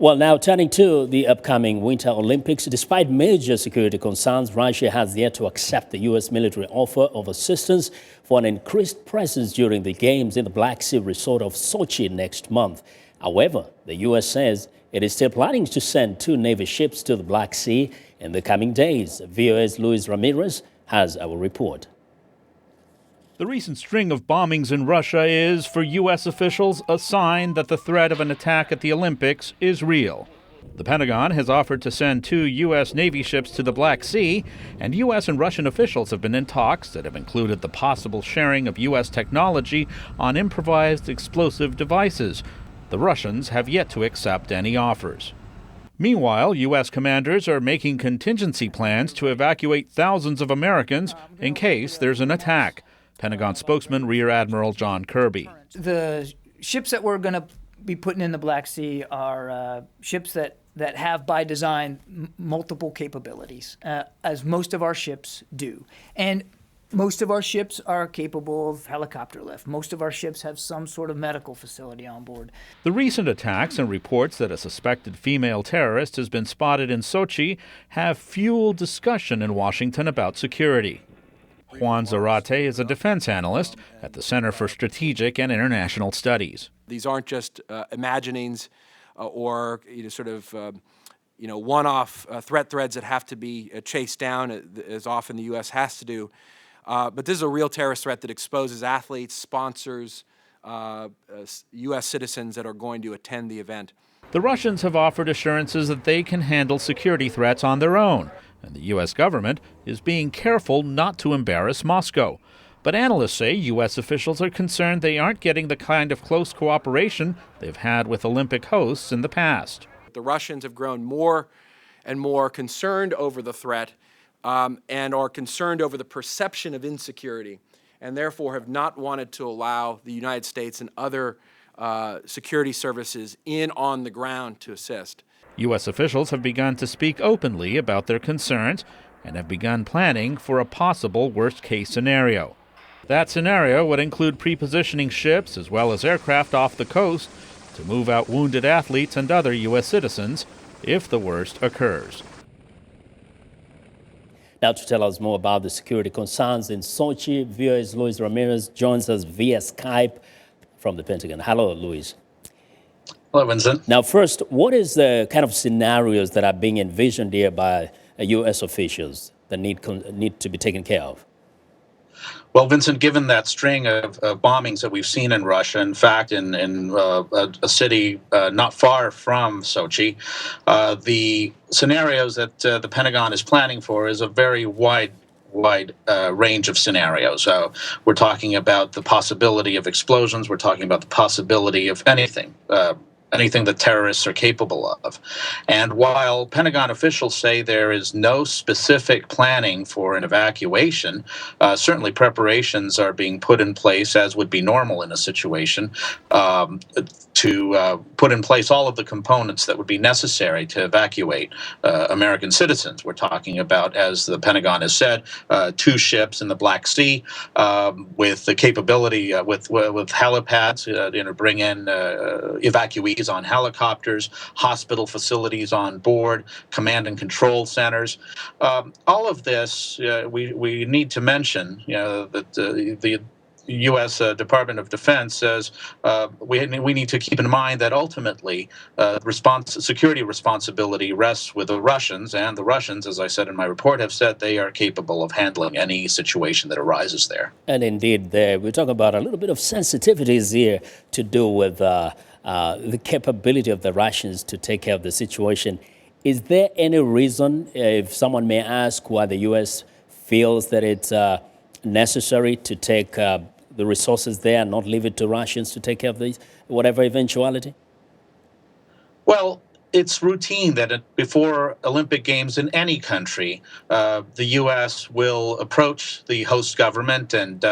Well, now turning to the upcoming Winter Olympics, despite major security concerns, Russia has yet to accept the U.S. military offer of assistance for an increased presence during the Games in the Black Sea resort of Sochi next month. However, the U.S. says it is still planning to send 2 Navy ships to the Black Sea in the coming days. VOA's Luis Ramirez has our report. The recent string of bombings in Russia is, for U.S. officials, a sign that the threat of an attack at the Olympics is real. The Pentagon has offered to send 2 U.S. Navy ships to the Black Sea, and U.S. and Russian officials have been in talks that have included the possible sharing of U.S. technology on improvised explosive devices. The Russians have yet to accept any offers. Meanwhile, U.S. commanders are making contingency plans to evacuate thousands of Americans in case there's an attack. Pentagon spokesman Rear Admiral John Kirby. The ships that we're going to be putting in the Black Sea are ships that have, by design, multiple capabilities, as most of our ships do. And most of our ships are capable of helicopter lift. Most of our ships have some sort of medical facility on board. The recent attacks and reports that a suspected female terrorist has been spotted in Sochi have fueled discussion in Washington about security. Juan Zarate is a defense analyst at the Center for Strategic and International Studies. These aren't just imaginings or one-off threat threads that have to be chased down, as often the U.S. has to do. But this is a real terrorist threat that exposes athletes, sponsors, U.S. citizens that are going to attend the event. The Russians have offered assurances that they can handle security threats on their own, and the U.S. government is being careful not to embarrass Moscow. But analysts say U.S. officials are concerned they aren't getting the kind of close cooperation they've had with Olympic hosts in the past. The Russians have grown more and more concerned over the threat and are concerned over the perception of insecurity, and therefore have not wanted to allow the United States and other security services in on the ground to assist. U.S. officials have begun to speak openly about their concerns and have begun planning for a possible worst-case scenario. That scenario would include pre-positioning ships as well as aircraft off the coast to move out wounded athletes and other U.S. citizens if the worst occurs. Now, to tell us more about the security concerns in Sochi, VOA's Luis Ramirez joins us via Skype from the Pentagon. Hello, Luis. Hello, Vincent. Now, first, what is the kind of scenarios that are being envisioned here by U.S. officials that need to be taken care of? Well, Vincent, given that string of bombings that we've seen in Russia, in fact, in a city not far from Sochi, the scenarios that the Pentagon is planning for is a very wide range of scenarios. We're talking about the possibility of explosions. We're talking about the possibility of anything that terrorists are capable of. And while Pentagon officials say there is no specific planning for an evacuation, certainly preparations are being put in place, as would be normal in a situation, to put in place all of the components that would be necessary to evacuate American citizens. We're talking about, as the Pentagon has said, 2 ships in the Black Sea with the capability with helipads to bring in evacuees on helicopters, hospital facilities on board, command and control centers. All of this, we need to mention, that the U.S. Department of Defense says we need to keep in mind that ultimately security responsibility rests with the Russians, and the Russians, as I said in my report, have said they are capable of handling any situation that arises there. And indeed, we're talking about a little bit of sensitivities here to do with the capability of the Russians to take care of the situation. Is there any reason, if someone may ask, why the U.S. feels that it's necessary to take the resources there and not leave it to Russians to take care of these, whatever eventuality? Well, it's routine that before Olympic Games in any country, the U.S. will approach the host government and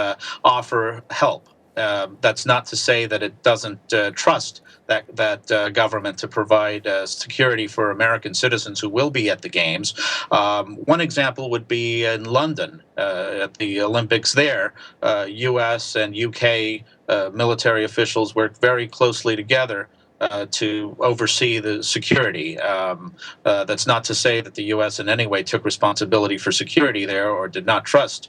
offer help. That's not to say that it doesn't trust that government to provide security for American citizens who will be at the Games. One example would be in London at the Olympics there. U.S. and U.K. Military officials worked very closely together to oversee the security. That's not to say that the U.S. in any way took responsibility for security there or did not trust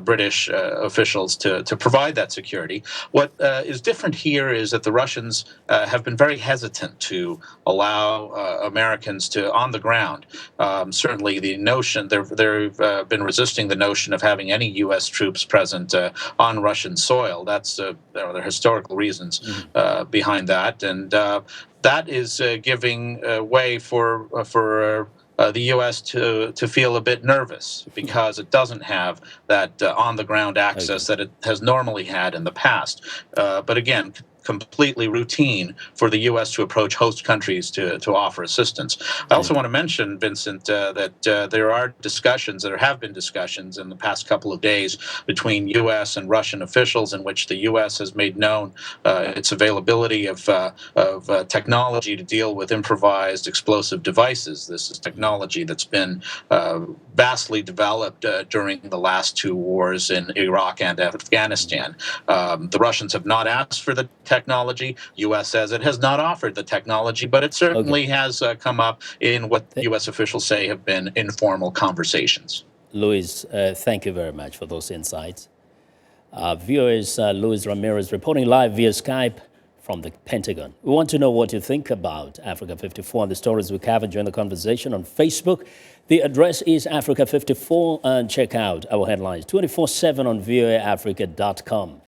British officials to provide that security. What is different here is that the Russians have been very hesitant to allow Americans to, on the ground, certainly the notion, they've been resisting the notion of having any U.S. troops present on Russian soil. That's there are historical reasons behind that, and that is giving way for the U.S. to feel a bit nervous because it doesn't have that on-the-ground access that it has normally had in the past. But again, completely routine for the U.S. to approach host countries to offer assistance. I also want to mention, Vincent, that there are discussions, there have been discussions in the past couple of days between U.S. and Russian officials in which the U.S. has made known its availability of technology to deal with improvised explosive devices. This is technology that's been vastly developed during the last two wars in Iraq and Afghanistan. The Russians have not asked for the technology. U.S. says it has not offered the technology, but it certainly has come up in what U.S. officials say have been informal conversations. Luis, thank you very much for those insights. Viewers, Luis Ramirez reporting live via Skype from the Pentagon. We want to know what you think about Africa 54 and the stories we covered during the conversation on Facebook. The address is Africa 54 and check out our headlines 24/7 on voaafrica.com.